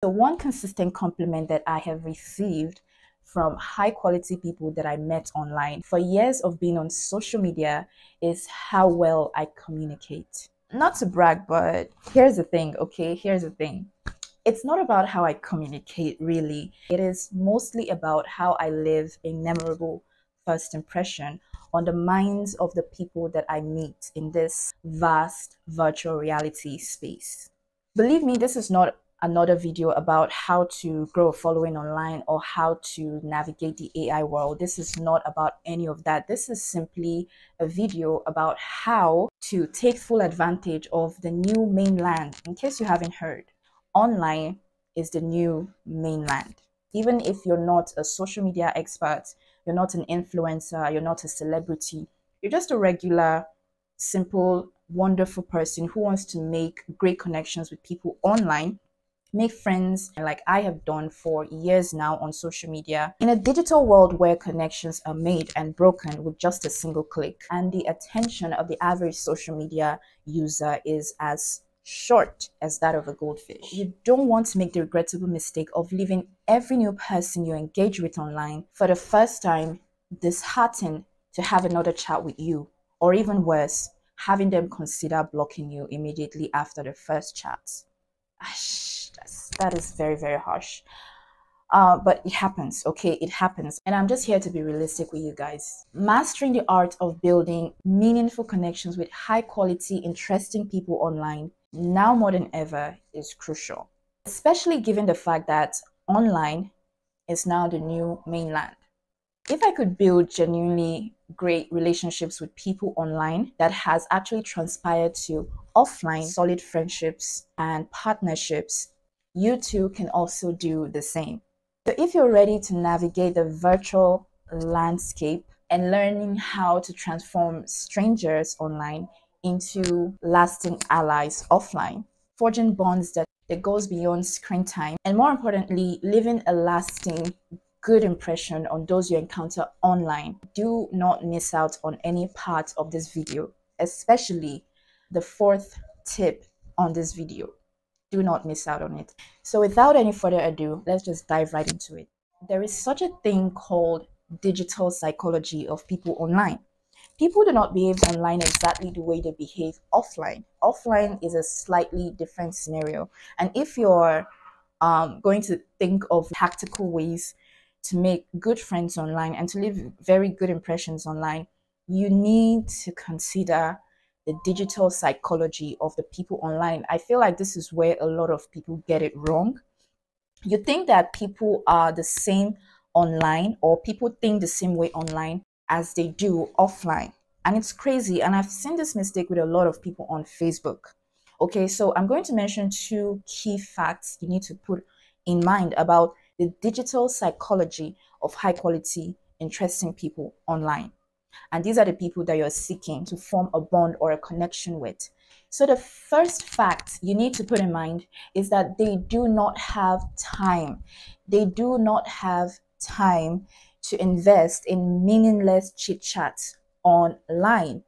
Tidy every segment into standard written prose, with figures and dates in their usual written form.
So one consistent compliment that I have received from high quality people that I met online for years of being on social media is how well I communicate. Not to brag, but here's the thing, okay? Here's the thing. It's not about how I communicate, really. It is mostly about how I live a memorable first impression on the minds of the people that I meet in this vast virtual reality space. Believe me, this is not another video about how to grow a following online or how to navigate the AI world. This is not about any of that. This is simply a video about how to take full advantage of the new mainland. In case you haven't heard, online is the new mainland. Even if you're not a social media expert, you're not an influencer, you're not a celebrity, you're just a regular, simple, wonderful person who wants to make great connections with people online, make friends like I have done for years now on social media, in a digital world where connections are made and broken with just a single click, and the attention of the average social media user is as short as that of a goldfish. You don't want to make the regrettable mistake of leaving every new person you engage with online for the first time disheartened to have another chat with you, or even worse, having them consider blocking you immediately after the first chat. That is very, very harsh. But it happens, okay? It happens. And I'm just here to be realistic with you guys. Mastering the art of building meaningful connections with high quality, interesting people online now more than ever is crucial, especially given the fact that online is now the new mainland. If I could build genuinely great relationships with people online that has actually transpired to offline solid friendships and partnerships, you too can also do the same. So if you're ready to navigate the virtual landscape and learning how to transform strangers online into lasting allies offline, forging bonds that goes beyond screen time, and more importantly, leaving a lasting good impression on those you encounter online, do not miss out on any part of this video, especially the fourth tip on this video. Do not miss out on it. So without any further ado, let's just dive right into it. There is such a thing called digital psychology of people online. People do not behave online exactly the way they behave offline. Offline is a slightly different scenario. And if you're going to think of tactical ways to make good friends online and to leave very good impressions online, you need to consider the digital psychology of the people online. I feel like this is where a lot of people get it wrong. You think that people are the same online, or people think the same way online as they do offline. And it's crazy. And I've seen this mistake with a lot of people on Facebook. Okay, so I'm going to mention two key facts you need to put in mind about the digital psychology of high quality, interesting people online. And these are the people that you're seeking to form a bond or a connection with. So the first fact you need to put in mind is that they do not have time. They do not have time to invest in meaningless chit-chat online.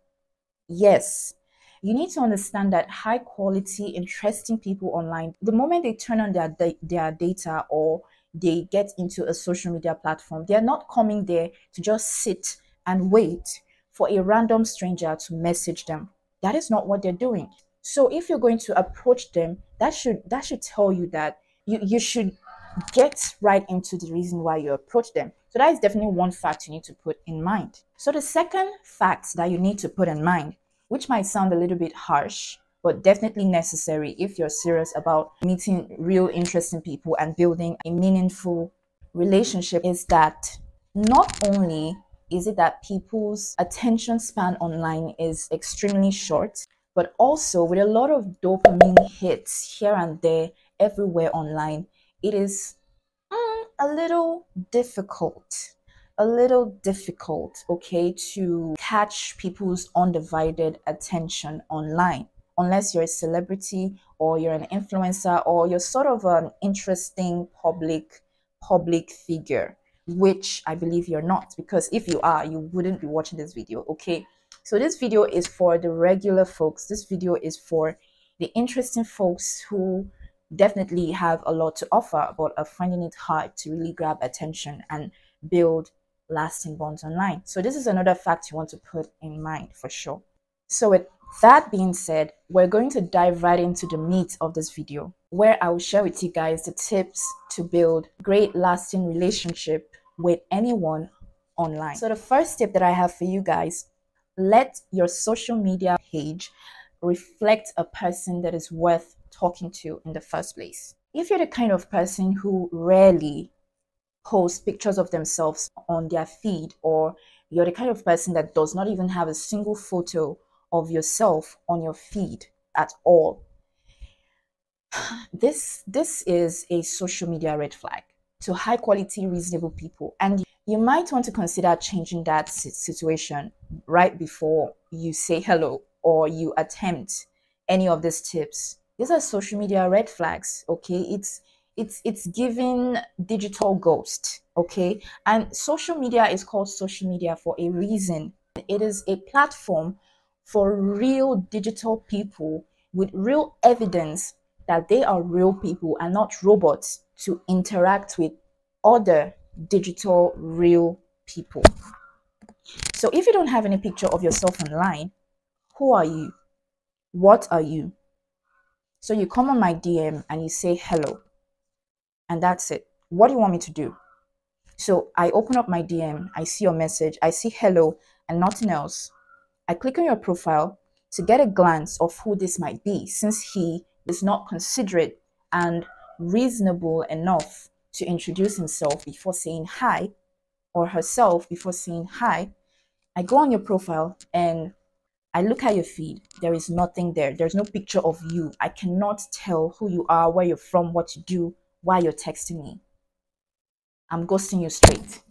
Yes, you need to understand that high quality, interesting people online, the moment they turn on their data or they get into a social media platform, they're not coming there to just sit and wait for a random stranger to message them. That is not what they're doing. So if you're going to approach them, that should tell you that you should get right into the reason why you approach them. So that is definitely one fact you need to put in mind. So the second fact that you need to put in mind, which might sound a little bit harsh, but definitely necessary if you're serious about meeting real interesting people and building a meaningful relationship, is that not only is it that people's attention span online is extremely short, but also with a lot of dopamine hits here and there everywhere online, it is a little difficult, okay, to catch people's undivided attention online, unless you're a celebrity or you're an influencer or you're sort of an interesting public figure, which I believe you're not, because if you are, you wouldn't be watching this video, okay? So this video is for the regular folks. This video is for the interesting folks who definitely have a lot to offer, but are finding it hard to really grab attention and build lasting bonds online. So this is another fact you want to put in mind for sure. So with that being said, we're going to dive right into the meat of this video, where I will share with you guys the tips to build great lasting relationship with anyone online. So the first tip that I have for you guys, let your social media page reflect a person that is worth talking to in the first place. If you're the kind of person who rarely post pictures of themselves on their feed, or you're the kind of person that does not even have a single photo of yourself on your feed at all, this is a social media red flag to high quality reasonable people, and you might want to consider changing that situation right before you say hello or you attempt any of these tips. These are social media red flags, okay? It's giving digital ghost, okay? And social media is called social media for a reason. It is a platform for real digital people with real evidence that they are real people and not robots to interact with other digital real people. So if you don't have any picture of yourself online, who are you? What are you? So you come on my DM and you say hello, and that's it. What do you want me to do? So I open up my DM, I see your message, I see hello and nothing else. I click on your profile to get a glance of who this might be, since he is not considerate and reasonable enough to introduce himself before saying hi, or herself before saying hi. I go on your profile and I look at your feed. There is nothing there. There's no picture of you. I cannot tell who you are, where you're from, what you do, why you're texting me. I'm ghosting you straight.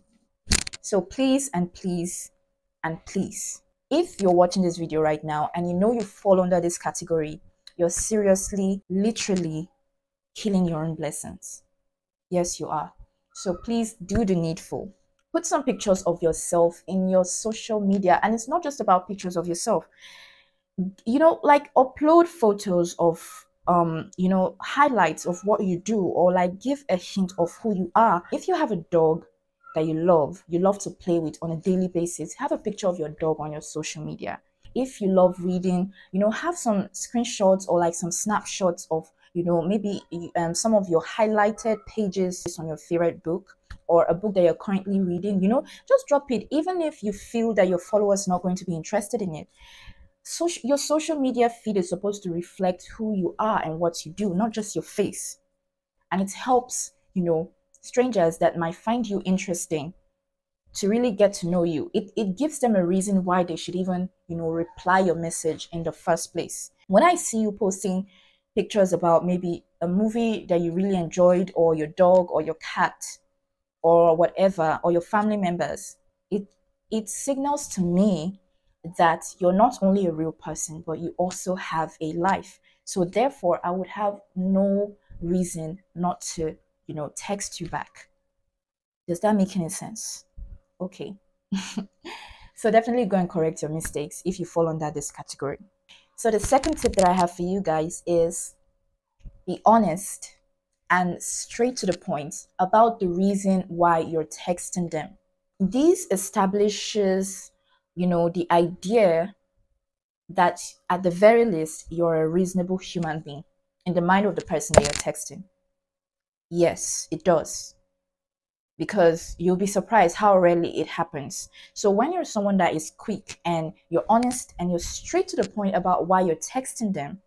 So please and please and please, if you're watching this video right now and you know you fall under this category, you're seriously, literally killing your own blessings. Yes, you are. So please do the needful. Put some pictures of yourself in your social media. And it's not just about pictures of yourself. You know, like upload photos of highlights of what you do, or like give a hint of who you are. If you have a dog that you love to play with on a daily basis, have a picture of your dog on your social media. If you love reading, have some screenshots or like some snapshots of maybe some of your highlighted pages on your favorite book, or a book that you're currently reading. Just drop it, even if you feel that your followers are not going to be interested in it. Your social media feed is supposed to reflect who you are and what you do, not just your face. And it helps strangers that might find you interesting to really get to know you. It gives them a reason why they should even reply your message in the first place. When I see you posting pictures about maybe a movie that you really enjoyed, or your dog or your cat or whatever, or your family members, it signals to me that you're not only a real person, but you also have a life. So therefore, I would have no reason not to text you back. Does that make any sense? Okay. So definitely go and correct your mistakes if you fall under this category. So the second tip that I have for you guys is be honest and straight to the point about the reason why you're texting them. This establishes the idea that at the very least you're a reasonable human being in the mind of the person that you're texting. Yes, it does, because you'll be surprised how rarely it happens. So when you're someone that is quick and you're honest and you're straight to the point about why you're texting them,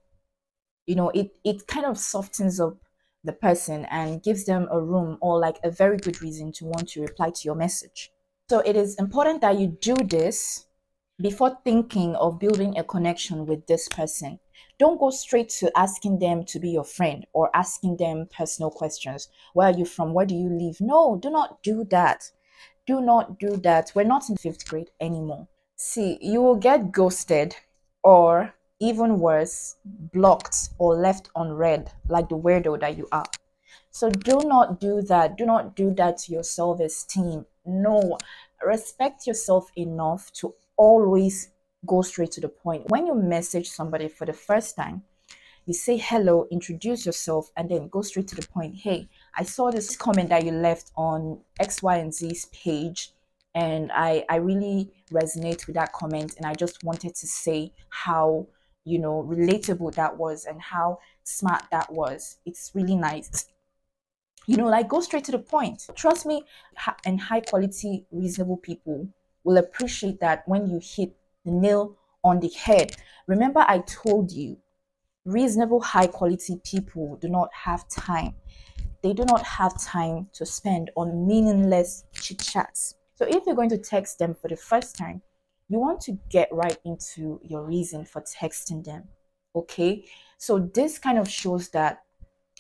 it kind of softens up the person and gives them a room, or like a very good reason to want to reply to your message. So it is important that you do this before thinking of building a connection with this person. Don't go straight to asking them to be your friend, or asking them personal questions. Where are you from? Where do you live? No, do not do that. Do not do that. We're not in 5th grade anymore. See, you will get ghosted, or even worse, blocked or left unread, like the weirdo that you are. So do not do that. Do not do that to your self-esteem. No, respect yourself enough to always go straight to the point. When you message somebody for the first time, You say hello, introduce yourself, and then go straight to the point. Hey, I saw this comment that you left on X, Y, and Z's page, and I really resonate with that comment, and I just wanted to say how, relatable that was and how smart that was. It's really nice. Like, go straight to the point. Trust me, and high quality, reasonable people will appreciate that when you hit the nail on the head. Remember, I told you, reasonable, high quality people do not have time. They do not have time to spend on meaningless chit chats. So if you're going to text them for the first time, you want to get right into your reason for texting them. Okay? So this kind of shows that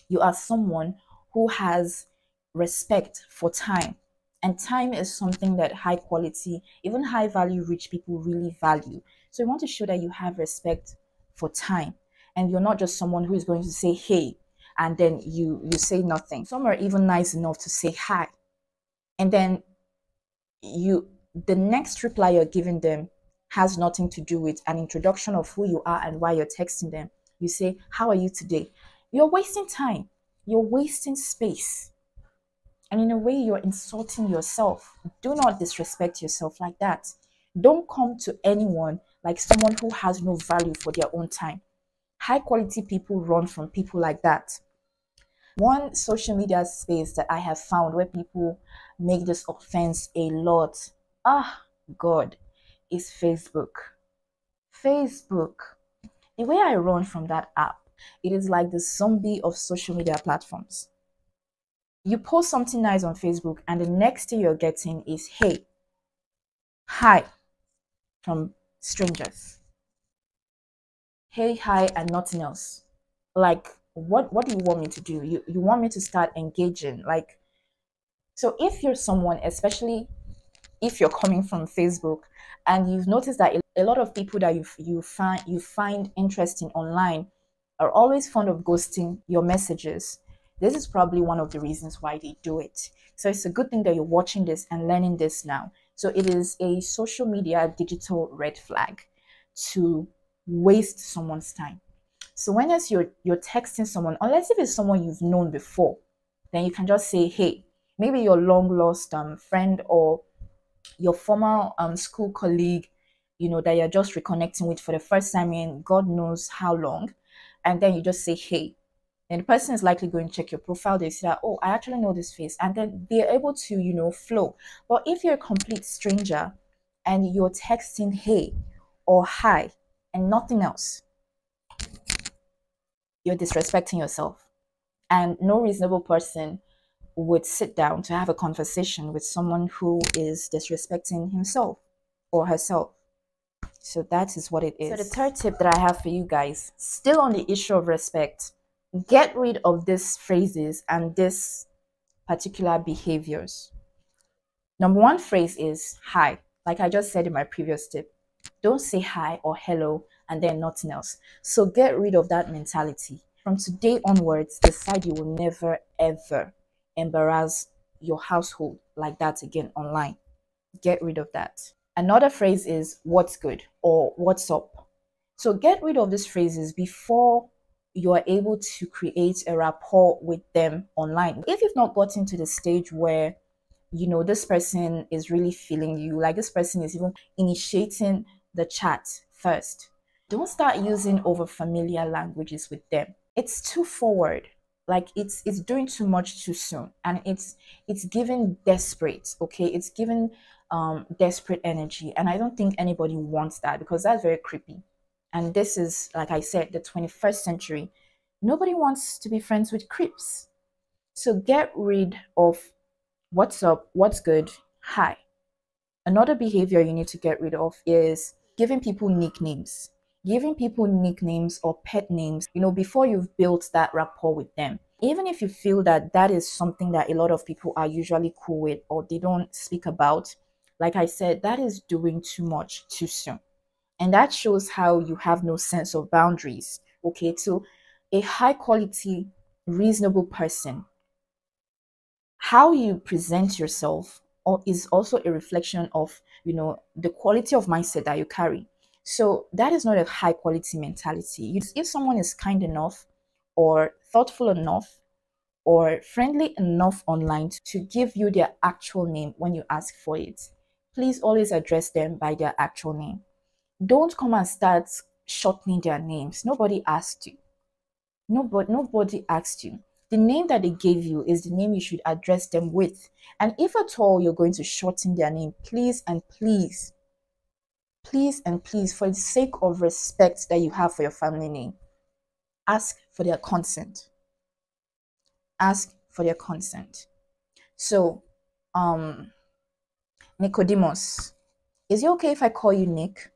you are someone who has respect for time. And time is something that high quality, even high value rich people really value. So you want to show that you have respect for time. And you're not just someone who is going to say, hey, and then you say nothing. Some are even nice enough to say hi. And then the next reply you're giving them has nothing to do with an introduction of who you are and why you're texting them. You say, how are you today? You're wasting time. You're wasting space. And in a way, you're insulting yourself. Do not disrespect yourself like that. Don't come to anyone like someone who has no value for their own time. High quality people run from people like that. One social media space that I have found where people make this offense a lot, God, is Facebook. Facebook. The way I run from that app, it is like the zombie of social media platforms. You post something nice on Facebook, and the next thing you're getting is, hey, hi, from strangers. Hey, hi, and nothing else. Like, what do you want me to do? You want me to start engaging? Like, so if you're someone, especially if you're coming from Facebook, and you've noticed that a lot of people that you find interesting online are always fond of ghosting your messages, this is probably one of the reasons why they do it. So it's a good thing that you're watching this and learning this now. So it is a social media digital red flag to waste someone's time. So when you're texting someone, unless if it's someone you've known before, then you can just say, hey, maybe your long lost friend or your former school colleague, that you're just reconnecting with for the first time in God knows how long, and then you just say, hey, and the person is likely going to check your profile. They say that, oh, I actually know this face, and then they're able to flow. But if you're a complete stranger and you're texting hey or hi and nothing else, you're disrespecting yourself. And no reasonable person would sit down to have a conversation with someone who is disrespecting himself or herself. So that is what it is. So the third tip that I have for you guys, still on the issue of respect, get rid of these phrases and these particular behaviors. Number one phrase is hi. Like I just said in my previous tip, don't say hi or hello and then nothing else. So get rid of that mentality. From today onwards, decide you will never ever embarrass your household like that again online. Get rid of that. Another phrase is what's good or what's up. So get rid of these phrases before you are able to create a rapport with them online. If you've not gotten to the stage where this person is really feeling you, like this person is even initiating the chat first, don't start using over familiar languages with them. It's too forward. Like it's doing too much too soon, and it's giving desperate. Okay, it's giving desperate energy, and I don't think anybody wants that because that's very creepy. And this is, like I said, the 21st century. Nobody wants to be friends with creeps. So get rid of what's up, what's good, hi. Another behavior you need to get rid of is giving people nicknames. Giving people nicknames or pet names, before you've built that rapport with them. Even if you feel that that is something that a lot of people are usually cool with or they don't speak about, like I said, that is doing too much too soon. And that shows how you have no sense of boundaries. Okay, so a high quality, reasonable person, how you present yourself is also a reflection of the quality of mindset that you carry. So that is not a high quality mentality. If someone is kind enough or thoughtful enough or friendly enough online to give you their actual name when you ask for it, please always address them by their actual name. Don't come and start shortening their names. Nobody asked you. Nobody asked you. The name that they gave you is the name you should address them with. And if at all you're going to shorten their name, please and please, please and please, for the sake of respect that you have for your family name, ask for their consent. Ask for their consent. So, Nicodemus, is it okay if I call you Nick?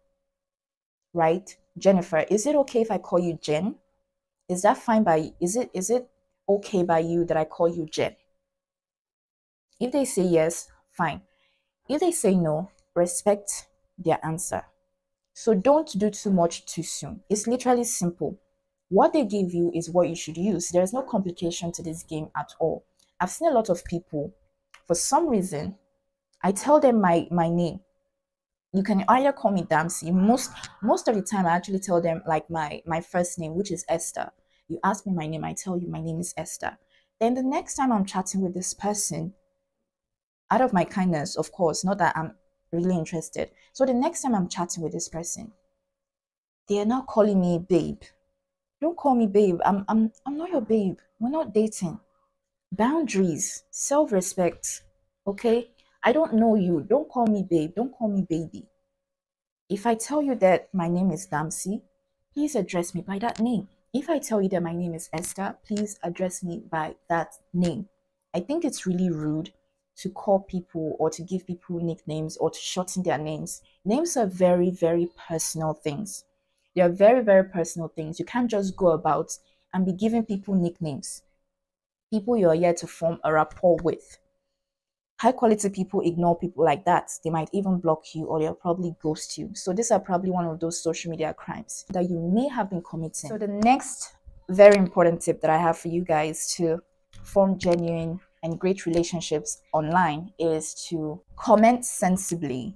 Right? Jennifer, is it okay if I call you Jen? Is that fine by is it okay by you that I call you Jen? If they say yes, fine. If they say no, respect their answer. So don't do too much too soon. It's literally simple. What they give you is what you should use. There's no complication to this game at all. I've seen a lot of people, for some reason, I tell them my name. You can either call me Damsey. Most of the time I actually tell them like my first name, which is Esther. You ask me my name, I tell you my name is Esther. Then the next time I'm chatting with this person, out of my kindness, of course, not that I'm really interested. So the next time I'm chatting with this person, they are now calling me babe. Don't call me babe. I'm not your babe. We're not dating. Boundaries, self-respect. Okay? I don't know you. Don't call me babe. Don't call me baby. If I tell you that my name is Damsey, please address me by that name. If I tell you that my name is Esther, please address me by that name. I think it's really rude to call people or to give people nicknames or to shorten their names. Names are very, very personal things. They are very, very personal things. You can't just go about and be giving people nicknames. People you're here to form a rapport with. High quality people ignore people like that. They might even block you or they'll probably ghost you. So these are probably one of those social media crimes that you may have been committing. So the next very important tip that I have for you guys to form genuine and great relationships online is to comment sensibly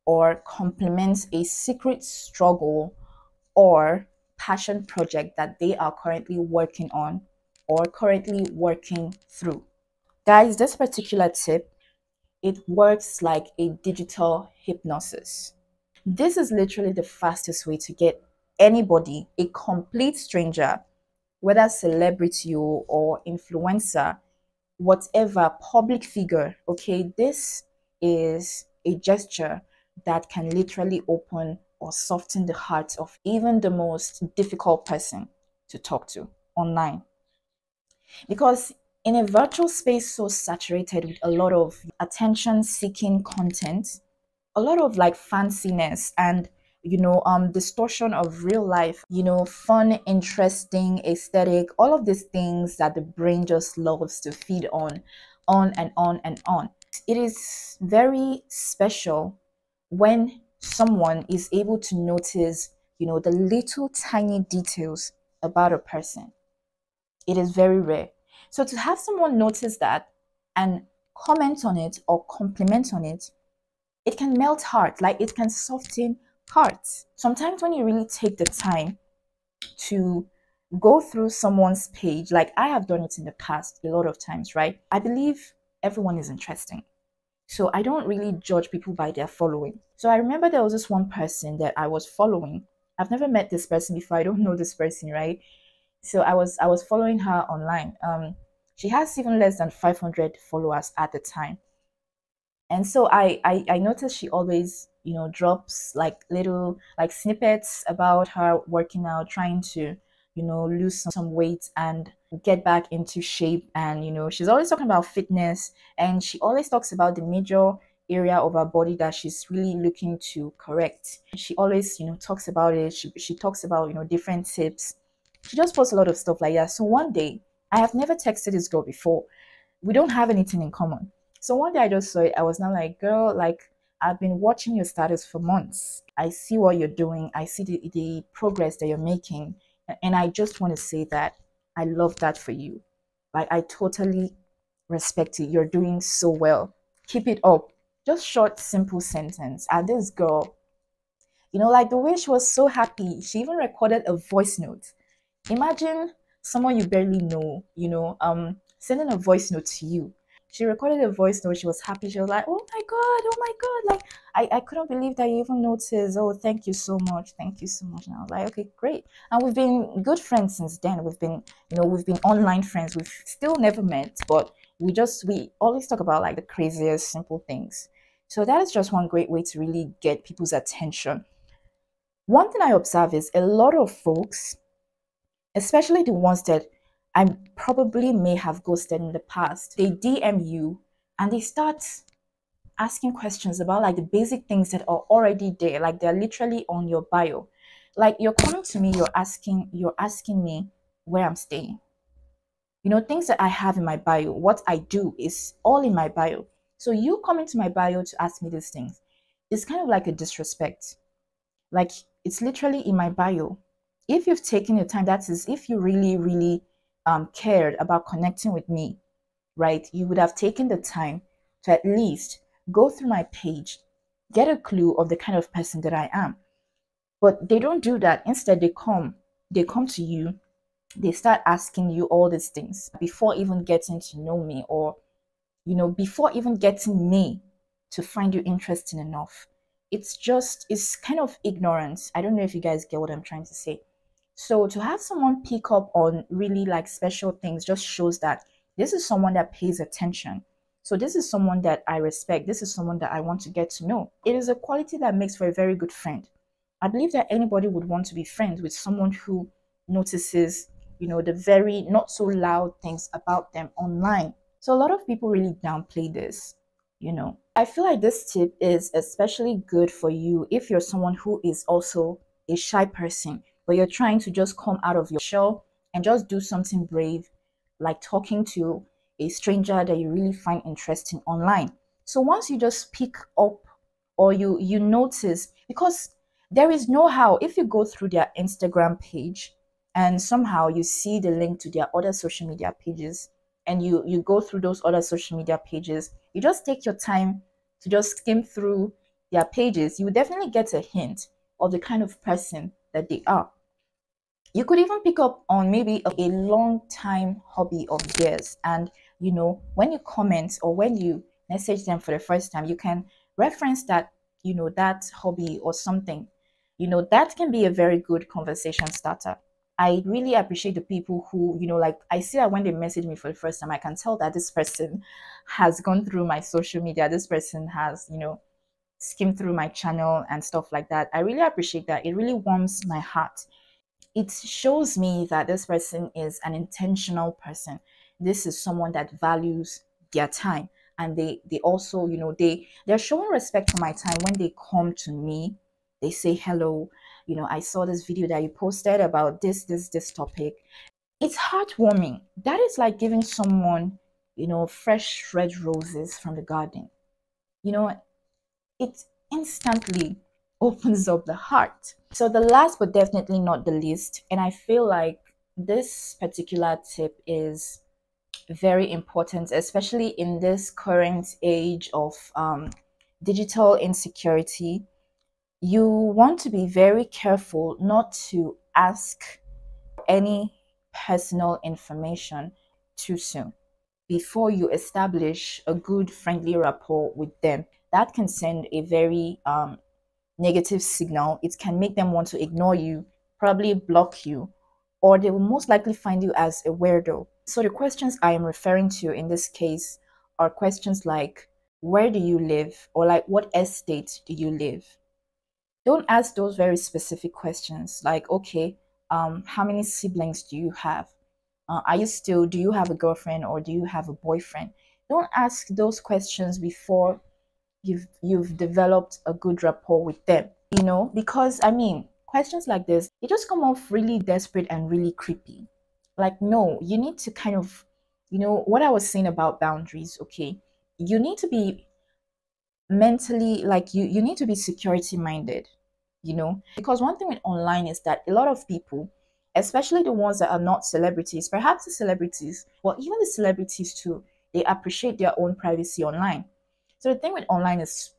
or compliment a secret struggle or passion project that they are currently working on or currently working through. Guys, this particular tip, it works like a digital hypnosis. This is literally the fastest way to get anybody, a complete stranger, whether celebrity or influencer, whatever public figure, okay, this is a gesture that can literally open or soften the heart of even the most difficult person to talk to online. Because in a virtual space so saturated with a lot of attention seeking content, a lot of like fanciness and distortion of real life, fun, interesting, aesthetic, all of these things that the brain just loves to feed on and on and on. It is very special when someone is able to notice, the little tiny details about a person. It is very rare. So to have someone notice that and comment on it or compliment on it, it can melt heart, like it can soften hearts. Sometimes when you really take the time to go through someone's page, like I have done it in the past a lot of times, right? I believe everyone is interesting. So I don't really judge people by their following. So I remember there was this one person that I was following. I've never met this person before. I don't know this person, right? So I was following her online. She has even less than 500 followers at the time. And so I noticed she always, drops like little like snippets about her working out, trying to, lose some weight and get back into shape. And, she's always talking about fitness, and she always talks about the major area of her body that she's really looking to correct. She always, talks about it. She talks about, different tips. She just posts a lot of stuff like that. So one day, I have never texted this girl before. We don't have anything in common. So one day I just saw it. I was now like, girl, like I've been watching your status for months. I see what you're doing. I see the progress that you're making. And I just want to say that I love that for you. Like I totally respect it. You're doing so well. Keep it up. Just short, simple sentence. And this girl, Like the way she was so happy. She even recorded a voice note. Imagine someone you barely know, sending a voice note to you. She recorded a voice note. She was happy. She was like, oh my God. Like, I couldn't believe that you even noticed. Oh, thank you so much. Thank you so much. And I was like, okay, great. And we've been good friends since then. We've been online friends. We've still never met, but we always talk about like the craziest simple things. So that is just one great way to really get people's attention. One thing I observe is a lot of folks, especially the ones that I probably may have ghosted in the past, they DM you and they start asking questions about like the basic things that are already there, like they're literally on your bio. Like you're coming to me, you're asking me where I'm staying. Things that I have in my bio, what I do is all in my bio. So you coming to my bio to ask me these things is kind of like a disrespect. Like it's literally in my bio. If you've taken your time, that is, if you really, really cared about connecting with me, right, you would have taken the time to at least go through my page, get a clue of the kind of person that I am. But they don't do that. Instead, they come to you, they start asking you all these things before even getting to know me, or before even getting me to find you interesting enough. It's kind of ignorance. I don't know if you guys get what I'm trying to say. So to have someone pick up on really like special things just shows that this is someone that pays attention. So this is someone that I respect. This is someone that I want to get to know. It is a quality that makes for a very good friend. I believe that anybody would want to be friends with someone who notices, the very not so loud things about them online. So a lot of people really downplay this. I feel like this tip is especially good for you if you're someone who is also a shy person, but you're trying to just come out of your shell and just do something brave, like talking to a stranger that you really find interesting online. So once you just pick up, or you notice, because there is no how, if you go through their Instagram page and somehow you see the link to their other social media pages, and you go through those other social media pages, you just take your time to just skim through their pages, you will definitely get a hint of the kind of person that they are. You could even pick up on maybe a long time hobby of theirs, and when you comment or when you message them for the first time, you can reference that hobby or something. That can be a very good conversation starter. I really appreciate the people who, like I see that when they message me for the first time, I can tell that this person has gone through my social media. This person has, skimmed through my channel and stuff like that. I really appreciate that. It really warms my heart. It shows me that this person is an intentional person. This is someone that values their time. And they also, they're showing respect for my time when they come to me. They say hello. I saw this video that you posted about this topic. It's heartwarming. That is like giving someone, fresh red roses from the garden. You know, it instantly opens up the heart. So the last but definitely not the least, and I feel like this particular tip is very important, especially in this current age of digital insecurity. You want to be very careful not to ask any personal information too soon before you establish a good friendly rapport with them. That can send a very negative signal. It can make them want to ignore you, probably block you, or they will most likely find you as a weirdo. So the questions I am referring to in this case are questions like, where do you live? Or like, what estate do you live? Don't ask those very specific questions like, okay, how many siblings do you have? Do you have a girlfriend or do you have a boyfriend? Don't ask those questions before you've developed a good rapport with them, because I mean, questions like this, they just come off really desperate and really creepy. Like, no, you need to kind of, what I was saying about boundaries, okay? You need to be mentally, like, you need to be security minded, because one thing with online is that a lot of people, especially the ones that are not celebrities, perhaps the celebrities, or even the celebrities too, they appreciate their own privacy online. So the thing with online is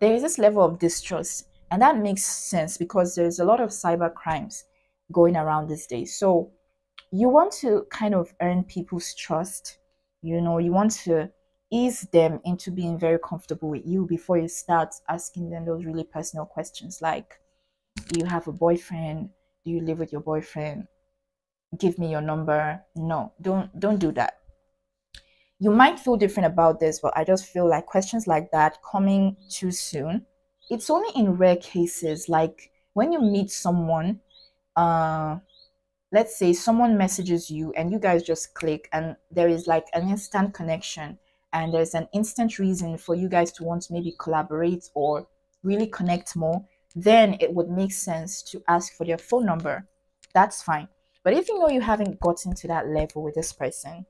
there is this level of distrust. And that makes sense because there's a lot of cyber crimes going around these days. So you want to kind of earn people's trust. You know, you want to ease them into being very comfortable with you before you start asking them those really personal questions like, do you have a boyfriend? Do you live with your boyfriend? Give me your number. No, don't do that. You might feel different about this, but I just feel like questions like that coming too soon. It's only in rare cases, like when you meet someone, uh let's say someone messages you and you guys just click and there is like an instant connection and there's an instant reason for you guys to want to maybe collaborate or really connect more, then it would make sense to ask for their phone number. That's fine. But if you know you haven't gotten to that level with this person,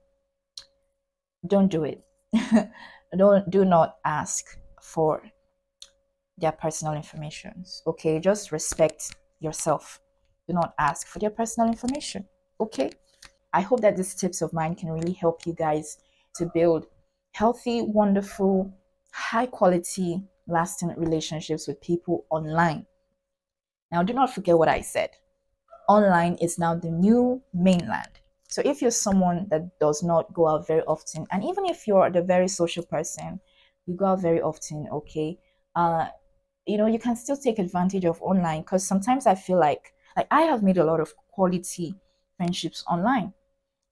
don't do it. Do not ask for their personal information. Okay, just respect yourself. Do not ask for their personal information. Okay, I hope that these tips of mine can really help you guys to build healthy, wonderful, high quality, lasting relationships with people online. Now, do not forget what I said. Online is now the new mainland. So if you're someone that does not go out very often, and even if you're the very social person, you go out very often, okay, uh, you know, you can still take advantage of online, because sometimes I feel like I have made a lot of quality friendships online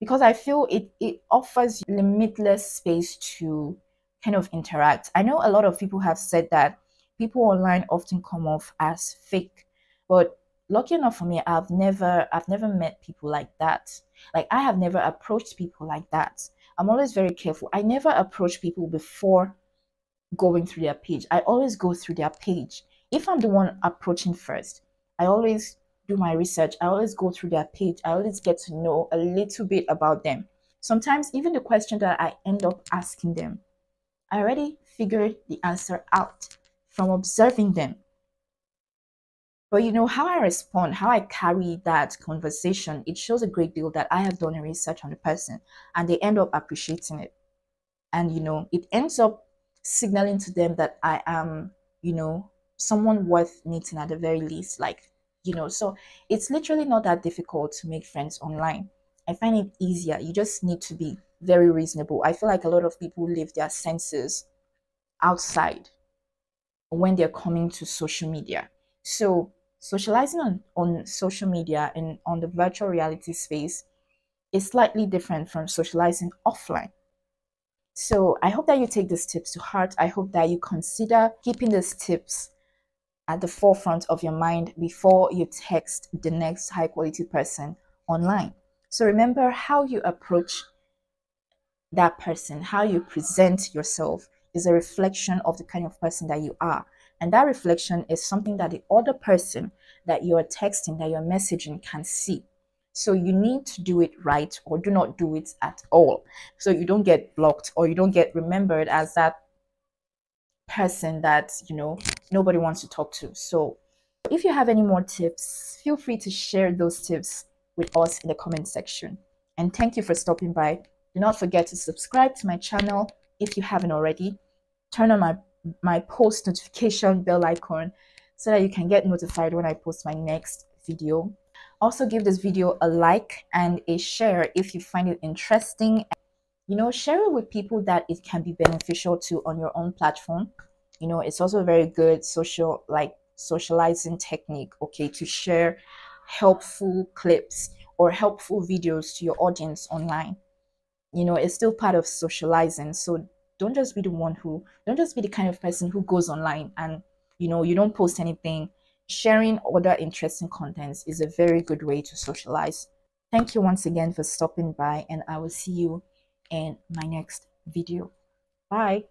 because I feel it offers limitless space to kind of interact. I know a lot of people have said that people online often come off as fake, but lucky enough for me, I've never met people like that. Like I have never approached people like that. I'm always very careful. I never approach people before going through their page. I always go through their page. If I'm the one approaching first, I always do my research. I always go through their page. I always get to know a little bit about them. Sometimes even the question that I end up asking them, I already figured the answer out from observing them. But you know how I respond, how I carry that conversation, it shows a great deal that I have done a research on the person and they end up appreciating it. And you know it ends up signaling to them that I am, you know, someone worth meeting at the very least, like, you know. So it's literally not that difficult to make friends online. I find it easier. You just need to be very reasonable. I feel like a lot of people leave their senses outside when they're coming to social media. So socializing on social media and on the virtual reality space is slightly different from socializing offline. So I hope that you take these tips to heart. I hope that you consider keeping these tips at the forefront of your mind before you text the next high quality person online. So remember, how you approach that person, how you present yourself is a reflection of the kind of person that you are. And that reflection is something that the other person that you're texting, that you're messaging can see. So you need to do it right or do not do it at all. So you don't get blocked or you don't get remembered as that person that, you know, nobody wants to talk to. So if you have any more tips, feel free to share those tips with us in the comment section. And thank you for stopping by. Do not forget to subscribe to my channel if you haven't already. Turn on my post notification bell icon so that you can get notified when I post my next video. Also give this video a like and a share if you find it interesting. You know, share it with people that it can be beneficial to on your own platform. You know, it's also a very good socializing technique, okay, to share helpful clips or helpful videos to your audience online. You know, it's still part of socializing. So don't just be the kind of person who goes online and, you know, you don't post anything. Sharing other interesting contents is a very good way to socialize. Thank you once again for stopping by, and I will see you in my next video. Bye.